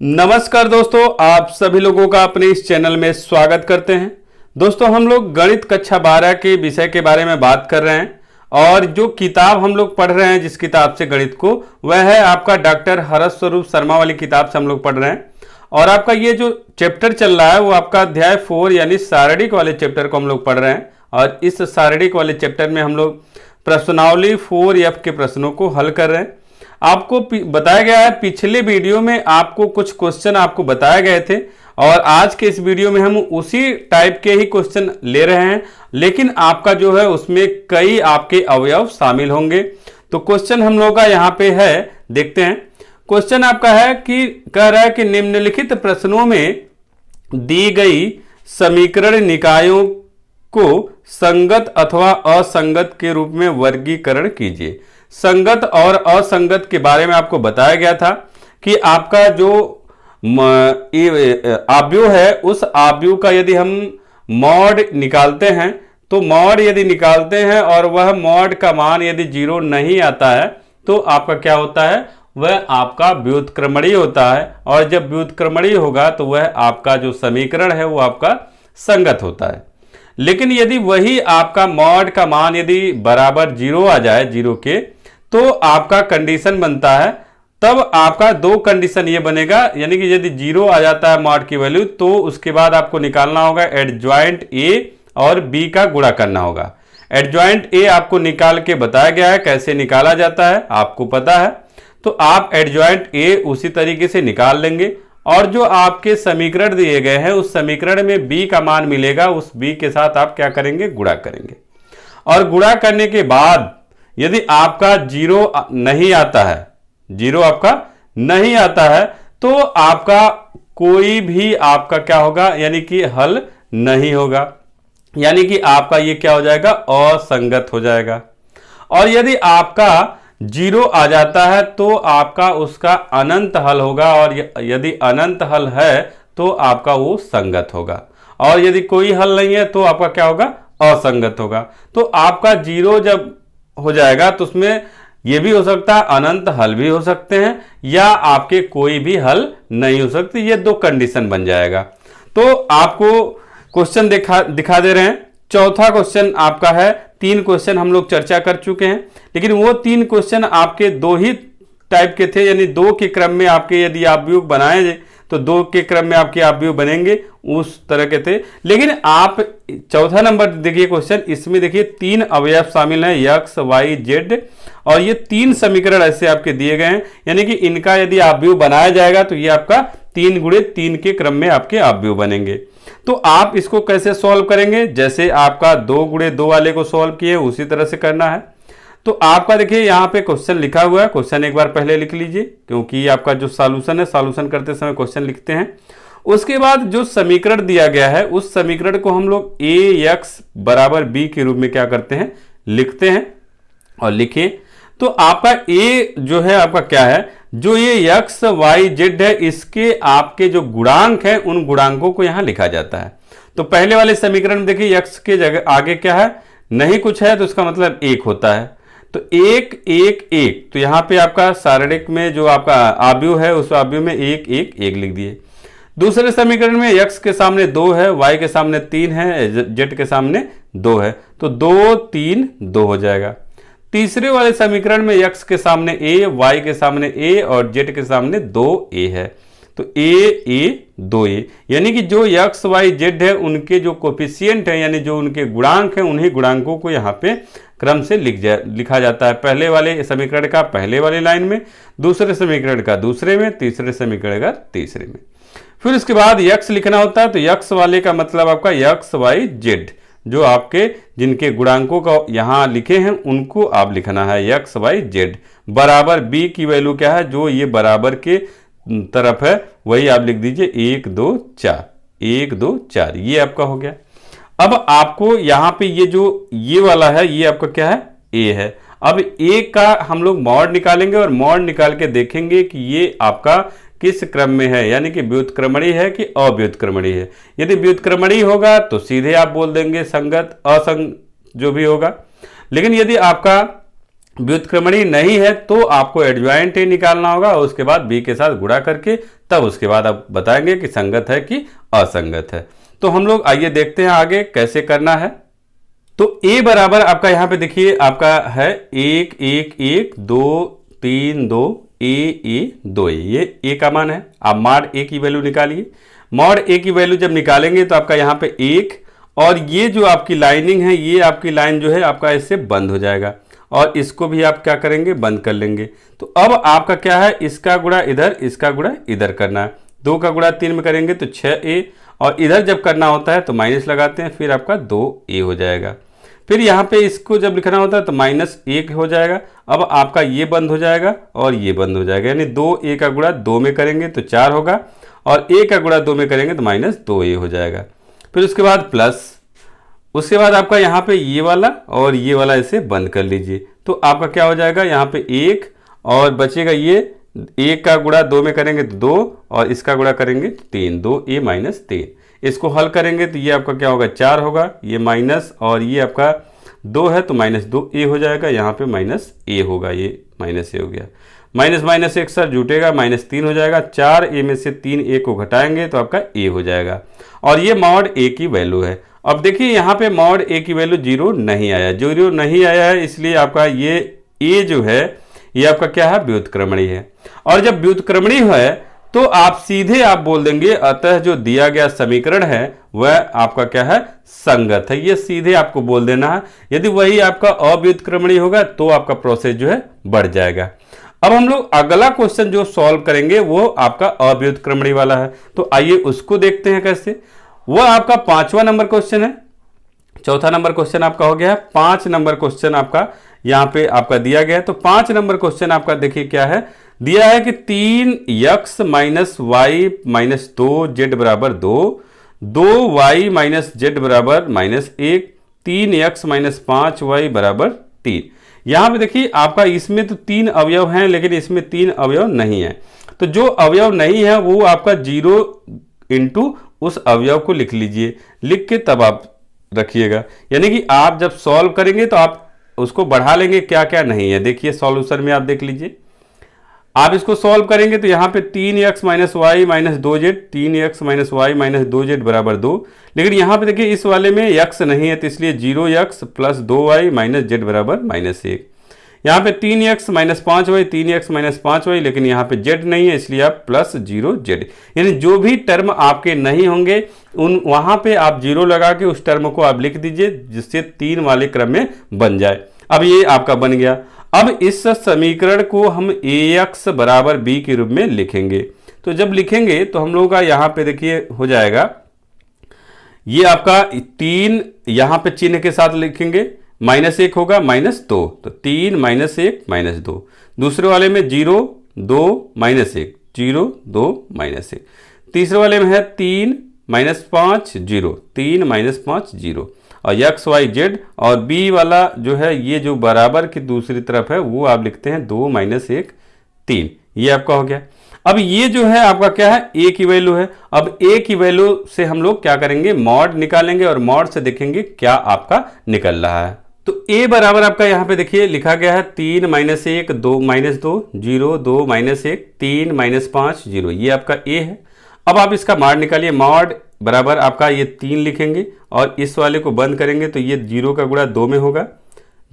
नमस्कार दोस्तों, आप सभी लोगों का अपने इस चैनल में स्वागत करते हैं। दोस्तों, हम लोग गणित कक्षा 12 के विषय के बारे में बात कर रहे हैं और जो किताब हम लोग पढ़ रहे हैं, जिस किताब से गणित को, वह है आपका डॉक्टर हर्ष स्वरूप शर्मा वाली किताब से हम लोग पढ़ रहे हैं। और आपका ये जो चैप्टर चल रहा है वो आपका अध्याय 4 यानी शारीरिक वाले चैप्टर को हम लोग पढ़ रहे हैं। और इस शारीरिक वाले चैप्टर में हम लोग प्रश्नावली 4F के प्रश्नों को हल कर रहे हैं। आपको बताया गया है, पिछले वीडियो में आपको कुछ क्वेश्चन आपको बताए गए थे और आज के इस वीडियो में हम उसी टाइप के ही क्वेश्चन ले रहे हैं, लेकिन आपका जो है उसमें कई आपके अवयव शामिल होंगे। तो क्वेश्चन हम लोग का यहाँ पे है, देखते हैं। क्वेश्चन आपका है कि कह रहा है कि निम्नलिखित प्रश्नों में दी गई समीकरण निकायों को संगत अथवा असंगत के रूप में वर्गीकरण कीजिए। संगत और असंगत के बारे में आपको बताया गया था कि आपका जो आव्यूह है, उस आव्यूह का यदि हम मॉड निकालते हैं तो मॉड यदि निकालते हैं और वह मॉड का मान यदि 0 नहीं आता है तो आपका क्या होता है, वह आपका व्युत्क्रमणीय होता है। और जब व्युत्क्रमणीय होगा तो वह आपका जो समीकरण है वो आपका संगत होता है। लेकिन यदि वही आपका मॉड का मान यदि बराबर 0 आ जाए, 0 के, तो आपका कंडीशन बनता है। तब आपका दो कंडीशन ये बनेगा, यानी कि यदि 0 आ जाता है मॉड की वैल्यू तो उसके बाद आपको निकालना होगा एडजॉइंट ए और बी का गुणा करना होगा। एडजॉइंट ए आपको निकाल के बताया गया है, कैसे निकाला जाता है आपको पता है। तो आप एडजॉइंट ए उसी तरीके से निकाल लेंगे और जो आपके समीकरण दिए गए हैं उस समीकरण में बी का मान मिलेगा, उस बी के साथ आप क्या करेंगे, गुणा करेंगे। और गुणा करने के बाद यदि आपका 0 नहीं आता है, 0 आपका नहीं आता है, तो आपका कोई भी आपका क्या होगा, यानी कि हल नहीं होगा, यानी कि आपका ये क्या हो जाएगा, असंगत हो जाएगा। और यदि आपका 0 आ जाता है तो आपका उसका अनंत हल होगा, और यदि अनंत हल है तो आपका वो संगत होगा। और यदि कोई हल नहीं है तो आपका क्या होगा, असंगत होगा। तो आपका 0 जब हो जाएगा तो उसमें यह भी हो सकता है अनंत हल भी हो सकते हैं, या आपके कोई भी हल नहीं हो सकते। ये दो कंडीशन बन जाएगा। तो आपको क्वेश्चन दिखा दे रहे हैं। चौथा क्वेश्चन आपका है, 3 क्वेश्चन हम लोग चर्चा कर चुके हैं, लेकिन वो 3 क्वेश्चन आपके 2 ही टाइप के थे, यानी 2 के क्रम में आपके यदि आव्यूह बनाए तो 2 के क्रम में आपके आव्यूह बनेंगे, उस तरह के थे। लेकिन आप चौथा नंबर देखिए क्वेश्चन, इसमें देखिए 3 अवयव शामिल हैं, x, y, z, और ये 3 समीकरण ऐसे आपके दिए गए हैं, यानी कि इनका यदि आव्यूह बनाया जाएगा तो ये आपका 3 गुणे 3 के क्रम में आपके आव्यूह बनेंगे। तो आप इसको कैसे सॉल्व करेंगे, जैसे आपका 2 गुणे 2 वाले को सॉल्व किए उसी तरह से करना है। तो आपका देखिए यहाँ पे क्वेश्चन लिखा हुआ है, क्वेश्चन एक बार पहले लिख लीजिए, क्योंकि आपका जो सॉल्यूशन है, सॉल्यूशन करते समय क्वेश्चन लिखते हैं। उसके बाद जो समीकरण दिया गया है उस समीकरण को हम लोग ax बराबर b के रूप में क्या करते हैं, लिखते हैं। और लिखिए तो आपका a जो है आपका क्या है, जो ये x, y, z है, इसके आपके जो गुणांक है उन गुणांकों को यहां लिखा जाता है। तो पहले वाले समीकरण में देखिए x के जगह आगे क्या है, नहीं कुछ है, तो इसका मतलब 1 होता है। तो 1 1 1, तो यहां पे आपका शारीरिक में जो आपका आव्यूह है उस आव्यूह में 1 1 1 लिख दिए। दूसरे समीकरण में x के सामने 2 है, y के सामने 3 है, z के सामने 2 है, तो 2 3 2 हो जाएगा। तीसरे वाले समीकरण में x के सामने a, y के सामने a और z के सामने 2a है, तो a 2a, यानी कि जो x y z है उनके जो कोफिशिएंट है, यानी जो उनके गुणांक हैं, उन्हीं गुणांकों को यहाँ पे क्रम से लिखा जाता है। पहले वाले समीकरण का पहले वाले लाइन में, दूसरे समीकरण का दूसरे में, तीसरे समीकरण का तीसरे में। फिर उसके बाद x लिखना होता है, तो x वाले का मतलब आपका x y z, जो आपके जिनके गुणांकों का यहाँ लिखे हैं उनको आप लिखना है, x y z बराबर b की वैल्यू क्या है, जो ये बराबर के तरफ है वही आप लिख दीजिए 1 2 4, 1 2 4, ये आपका हो गया। अब आपको यहाँ पे ये जो ये वाला है ये आपका क्या है, a है। अब a का हम लोग मॉड निकालेंगे और मॉड निकाल के देखेंगे कि ये आपका किस क्रम में है, यानी कि व्युत्क्रमणीय है कि अव्युत्क्रमणीय है। यदि व्युत्क्रमणीय होगा तो सीधे आप बोल देंगे संगत, असंग जो भी होगा। लेकिन यदि आपका व्युत्क्रमणीय नहीं है तो आपको एडजॉइंट ए निकालना होगा और उसके बाद बी के साथ गुणा करके तब उसके बाद आप बताएंगे कि संगत है कि असंगत है। तो हम लोग आइए देखते हैं आगे कैसे करना है। तो ए बराबर आपका यहाँ पे देखिए आपका है 1 1 1 2 3 2 ए 2 ये ए का मान है। आप मॉड ए की वैल्यू निकालिए। मॉड ए की वैल्यू जब निकालेंगे तो आपका यहाँ पे 1 और ये जो आपकी लाइनिंग है ये आपकी लाइन जो है आपका इससे बंद हो जाएगा और इसको भी आप क्या करेंगे बंद कर लेंगे। तो अब आपका क्या है इसका गुणा इधर इसका गुणा इधर करना है। 2 का गुणा 3 में करेंगे तो 6a और इधर जब करना होता है तो माइनस लगाते हैं फिर आपका 2a हो जाएगा। फिर यहाँ पे इसको जब लिखना होता है तो -1 हो जाएगा। अब आपका ये बंद हो जाएगा और ये बंद हो जाएगा यानी 2a का गुणा 2 में करेंगे तो 4 होगा और a का गुणा 2 में करेंगे तो -2a हो जाएगा। फिर उसके बाद प्लस, उसके बाद आपका यहाँ पे ये वाला और ये वाला इसे बंद कर लीजिए तो आपका क्या हो जाएगा यहाँ पे 1 और बचेगा ये 1 का गुणा 2 में करेंगे तो 2 और इसका गुणा करेंगे 3 2a - 3। इसको हल करेंगे तो ये आपका क्या होगा 4 होगा, ये माइनस और ये आपका 2 है तो -2a हो जाएगा। यहाँ पे -a होगा, ये -a हो गया। माइनस एक सर जुटेगा -3 हो जाएगा। 4a में से 3a को घटाएंगे तो आपका a हो जाएगा और ये मॉड a की वैल्यू है। अब देखिए यहाँ पे मॉड a की वैल्यू 0 नहीं आया, 0 नहीं आया है इसलिए आपका ये a जो है ये आपका क्या है व्युत्क्रमणीय है। और जब व्युत्क्रमणीय है तो आप सीधे आप बोल देंगे अतः जो दिया गया समीकरण है वह आपका क्या है संगत है। ये सीधे आपको बोल देना है। यदि वही आपका अव्युत्क्रमणीय होगा तो आपका प्रोसेस जो है बढ़ जाएगा। अब हम लोग अगला क्वेश्चन जो सॉल्व करेंगे वो आपका अव्युत्क्रमणीय वाला है। तो आइए उसको देखते हैं कैसे। वह आपका 5वां नंबर क्वेश्चन है। चौथा नंबर क्वेश्चन आपका हो गया है। 5 नंबर क्वेश्चन आपका यहाँ पे आपका दिया गया है। तो 5 नंबर क्वेश्चन आपका देखिए क्या है, दिया है कि 3x - y - 2z बराबर 2, 2y - z बराबर -1, 3x - 5y बराबर 3। यहाँ पे देखिए आपका इसमें तो 3 अवयव हैं लेकिन इसमें 3 अवयव नहीं है। तो जो अवयव नहीं है वो आपका 0 इंटू उस अवयव को लिख लीजिए, लिख के तब आप रखिएगा। यानी कि आप जब सॉल्व करेंगे तो आप उसको बढ़ा लेंगे क्या क्या नहीं है। देखिए सॉल्यूशन में आप देख लीजिए, आप इसको सॉल्व करेंगे तो यहाँ पे 3x - y - 2z, 3x - y - 2z बराबर 2। लेकिन यहाँ पे देखिए इस वाले में x नहीं है तो इसलिए 0x + 2y - z बराबर -1। यहाँ पे 3x - 5y, 3x - 5y, लेकिन यहाँ पे z नहीं है इसलिए आप +0z। यानी जो भी टर्म आपके नहीं होंगे उन वहाँ पे आप 0 लगा के उस टर्म को आप लिख दीजिए जिससे 3 वाले क्रम में बन जाए। अब ये आपका बन गया। अब इस समीकरण को हम ax बराबर b के रूप में लिखेंगे। तो जब लिखेंगे तो हम लोगों का यहाँ पे देखिए हो जाएगा, ये आपका 3 यहाँ पे चिन्ह के साथ लिखेंगे, -1 होगा -2, तो 3 - 1 - 2। दूसरे वाले में 0 2 -1, 0 2 -1। तीसरे वाले में है 3 - 5 0, 3 - 5 0। और x y z और b वाला जो है ये जो बराबर की दूसरी तरफ है वो आप लिखते हैं 2 - 1 3। ये आपका हो गया। अब ये जो है आपका क्या है a की वैल्यू है। अब a की वैल्यू से हम लोग क्या करेंगे मॉड निकालेंगे और मॉड से देखेंगे क्या आपका निकल रहा है। तो a बराबर आपका यहाँ पे देखिए लिखा गया है 3 - 1 2 -2 0 2 - 1 3 - 5 0। ये आपका a है। अब आप इसका मॉड निकालिए। मॉड बराबर आपका ये 3 लिखेंगे और इस वाले को बंद करेंगे तो ये 0 का गुणा 2 में होगा,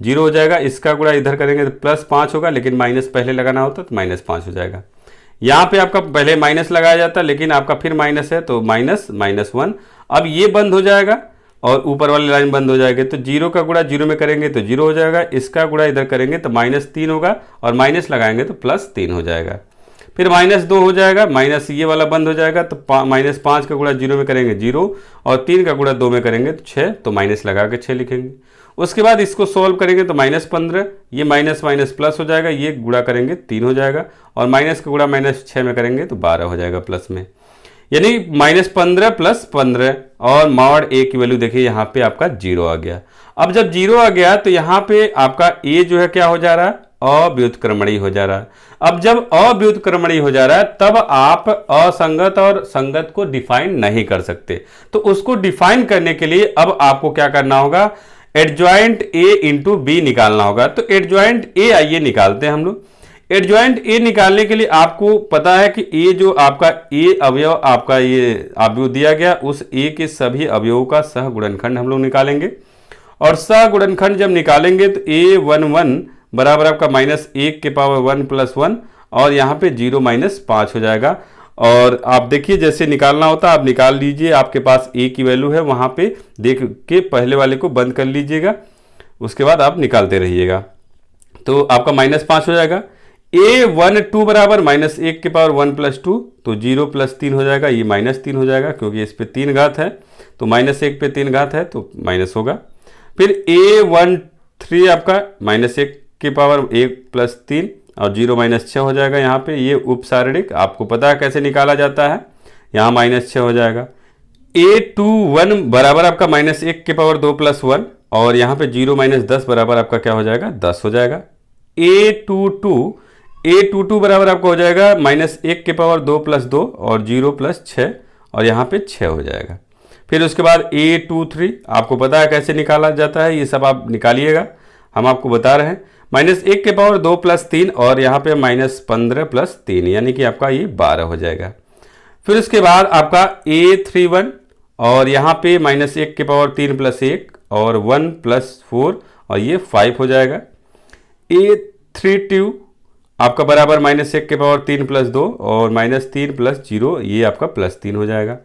0 हो जाएगा। इसका गुणा इधर करेंगे तो +5 होगा, लेकिन माइनस पहले लगाना होता तो -5 हो जाएगा। यहाँ पे आपका पहले माइनस लगाया जाता लेकिन आपका फिर माइनस है तो -1। अब ये बंद हो जाएगा और ऊपर वाली लाइन बंद हो जाएगी। तो 0 का गुणा 0 में करेंगे तो 0 हो जाएगा। इसका गुणा इधर करेंगे तो -3 होगा और माइनस लगाएंगे तो +3 हो जाएगा। फिर -2 हो जाएगा, माइनस ये वाला बंद हो जाएगा तो -5 का गुणा 0 में करेंगे 0 और 3 का गुणा 2 में करेंगे तो 6, तो माइनस लगा के 6 लिखेंगे। उसके बाद इसको सोल्व करेंगे तो -15, ये माइनस माइनस प्लस हो जाएगा, ये गुणा करेंगे 3 हो जाएगा और माइनस का गुणा -6 में करेंगे तो 12 हो जाएगा प्लस में, यानी -15 + 15। और मॉड a की वैल्यू देखिए यहाँ पे आपका 0 आ गया। अब जब 0 आ गया तो यहाँ पे आपका a जो है क्या हो जा रहा है अव्युत्क्रमणीय हो जा रहा है। अब जब अव्युत्क्रमणीय हो जा रहा है तब आप असंगत और संगत को डिफाइन नहीं कर सकते। तो उसको डिफाइन करने के लिए अब आपको क्या करना होगा, एडजॉइंट ए इंटू बी निकालना होगा। तो एडजॉइंट ए आइए निकालते हैं हम लोग। एडजॉइंट ए निकालने के लिए आपको पता है कि ए जो आपका ए अवयव आपका ये अवयव दिया गया, उस ए के सभी अवयवों का सह गुणनखंड हम लोग निकालेंगे। और सह गुणनखंड जब निकालेंगे तो a11 बराबर आपका -1 प्लस 1 और यहाँ पे 0 - 5 हो जाएगा। और आप देखिए जैसे निकालना होता है आप निकाल लीजिए, आपके पास a की वैल्यू है वहाँ पे देख के पहले वाले को बंद कर लीजिएगा, उसके बाद आप निकालते रहिएगा। तो आपका -5 हो जाएगा। a12 बराबर -1 प्लस 2 तो 0 प्लस 3 हो जाएगा, ये -3 हो जाएगा क्योंकि इस पे 3 घात है, तो -1 पे 3 घात है तो माइनस होगा। फिर a13 आपका -1 प्लस 3 और 0 - 6 हो जाएगा। यहाँ पे ये उपसारणिक आपको पता है कैसे निकाला जाता है, यहाँ -6 हो जाएगा। a21 बराबर आपका -1 प्लस 1 और यहाँ पे 0 - 10 बराबर आपका क्या हो जाएगा, 10 हो जाएगा। a22 बराबर आपका हो जाएगा -1 प्लस 2 और 0 प्लस 6 और यहाँ पे 6 हो जाएगा। फिर उसके बाद a23 आपको पता है कैसे निकाला जाता है, ये सब आप निकालिएगा, हम आपको बता रहे हैं। -1 प्लस 3 और यहाँ पे -15 प्लस 3 यानी कि आपका ये 12 हो जाएगा। फिर उसके बाद आपका a31 और यहाँ पे -1 प्लस 1 और 1 प्लस 4 और ये 5 हो जाएगा। a32 आपका बराबर -1 प्लस 2 और -3 प्लस 0 ये आपका +3 हो जाएगा।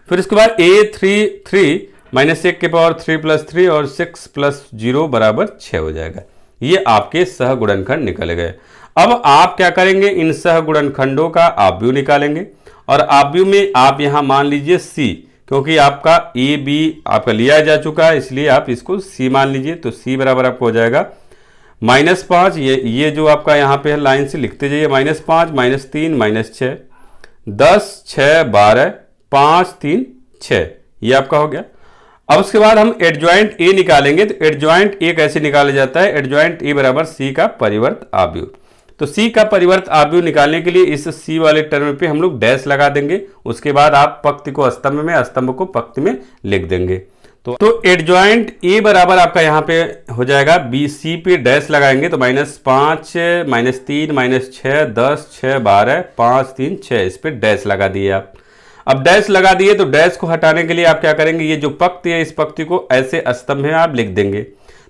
फिर इसके बाद a33 -1 प्लस 3 और 6 प्लस 0 बराबर 6 हो जाएगा। ये आपके सह गुणनखंड निकल गए। अब आप क्या करेंगे, इन सह गुणनखंडों का आव्यूह निकालेंगे और आव्यूह में आप यहाँ मान लीजिए c, क्योंकि आपका a b आपका लिया जा चुका है इसलिए आप इसको c मान लीजिए। तो c बराबर आपको हो जाएगा -5, ये जो आपका यहाँ पे है लाइन से लिखते जाइए, -5 -3 -6 10 6 12 5 3 6 ये आपका हो गया। अब उसके बाद हम एडजॉइंट ए निकालेंगे। तो एडजॉइंट ए कैसे निकाला जाता है, एडजॉइंट ए बराबर सी का परिवर्त आव्यूह। तो सी का परिवर्त आव्यूह निकालने के लिए इस सी वाले टर्म पे हम लोग डैश लगा देंगे, उसके बाद आप पंक्ति को स्तंभ में, स्तंभ को पंक्ति में लिख देंगे। तो एडजॉइंट ए बराबर आपका यहाँ पे हो जाएगा बी, सी पे डैश लगाएंगे तो -5 -3 -6 10 6 12 5 3 6 इस पे डैश लगा दिए आप। अब डैश लगा दिए तो डैश को हटाने के लिए आप क्या करेंगे, ये जो पंक्ति है इस पंक्ति को ऐसे स्तंभ में आप लिख देंगे।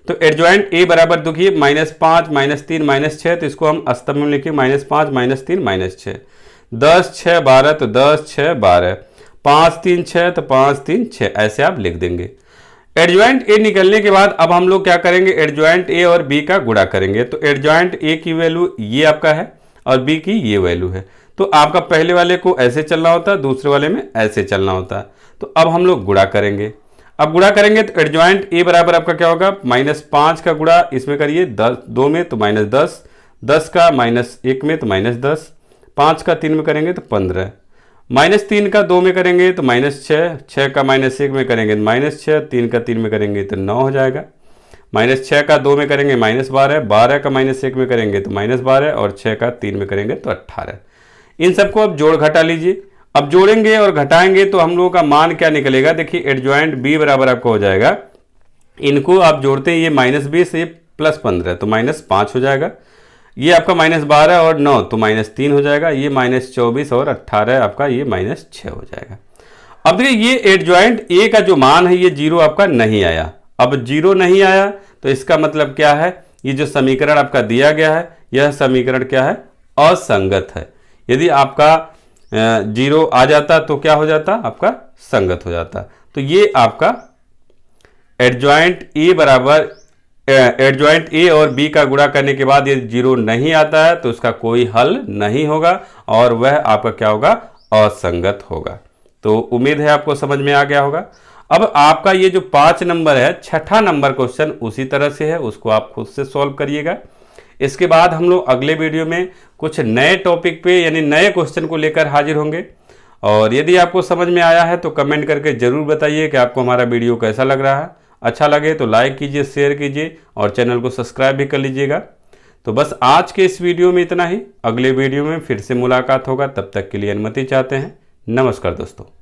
तो एडजॉइंट ए बराबर देखिए -5 -3 -6 तो इसको हम स्तंभ में लिखें -5 -3 -6 10 6 12 तो 10 6 12 5 3 6 तो 5 3 6 ऐसे आप लिख देंगे। एडजॉइंट ए निकलने के बाद अब हम लोग क्या करेंगे, एडजॉइंट ए और बी का गुणा करेंगे। तो एडजॉइंट ए की वैल्यू ये आपका है और बी की ये वैल्यू है, तो आपका पहले वाले को ऐसे चलना होता है, दूसरे वाले में ऐसे चलना होता है। तो अब हम लोग गुणा करेंगे। अब गुणा करेंगे तो एडजॉइंट ए बराबर आपका क्या होगा, -5 का गुणा इसमें करिए 2 में तो -10 10 का -1 में तो -10 5 का 3 में करेंगे तो 15 -3 का 2 में करेंगे तो -6 6 का -1 में करेंगे तो -6 3 का 3 में करेंगे तो 9 हो जाएगा। -6 का 2 में करेंगे -12 12 का -1 में करेंगे तो -12 और 6 का 3 में करेंगे तो 18। इन सबको अब जोड़ घटा लीजिए। अब जोड़ेंगे और घटाएंगे तो हम लोगों का मान क्या निकलेगा, देखिए एडजॉइंट बी बराबर आपको हो जाएगा, इनको आप जोड़ते हैं ये -20 ये +15 तो -5 हो जाएगा। ये आपका -12 और 9 तो -3 हो जाएगा। ये -24 और 18 आपका ये -6 हो जाएगा। अब देखिए ये एडजॉइंट ए का जो मान है ये 0 आपका नहीं आया। अब 0 नहीं आया तो इसका मतलब क्या है, ये जो समीकरण आपका दिया गया है यह समीकरण क्या है, असंगत है। यदि आपका 0 आ जाता तो क्या हो जाता, आपका संगत हो जाता। तो ये आपका एडजॉइंट ए बराबर एडजॉइंट ए और बी का गुणा करने के बाद यदि 0 नहीं आता है तो उसका कोई हल नहीं होगा और वह आपका क्या होगा, असंगत होगा। तो उम्मीद है आपको समझ में आ गया होगा। अब आपका ये जो 5 नंबर है, 6ठा नंबर क्वेश्चन उसी तरह से है, उसको आप खुद से सॉल्व करिएगा। इसके बाद हम लोग अगले वीडियो में कुछ नए टॉपिक पे यानी नए क्वेश्चन को लेकर हाजिर होंगे। और यदि आपको समझ में आया है तो कमेंट करके जरूर बताइए कि आपको हमारा वीडियो कैसा लग रहा है। अच्छा लगे तो लाइक कीजिए, शेयर कीजिए और चैनल को सब्सक्राइब भी कर लीजिएगा। तो बस आज के इस वीडियो में इतना ही। अगले वीडियो में फिर से मुलाकात होगा, तब तक के लिए अनुमति चाहते हैं। नमस्कार दोस्तों।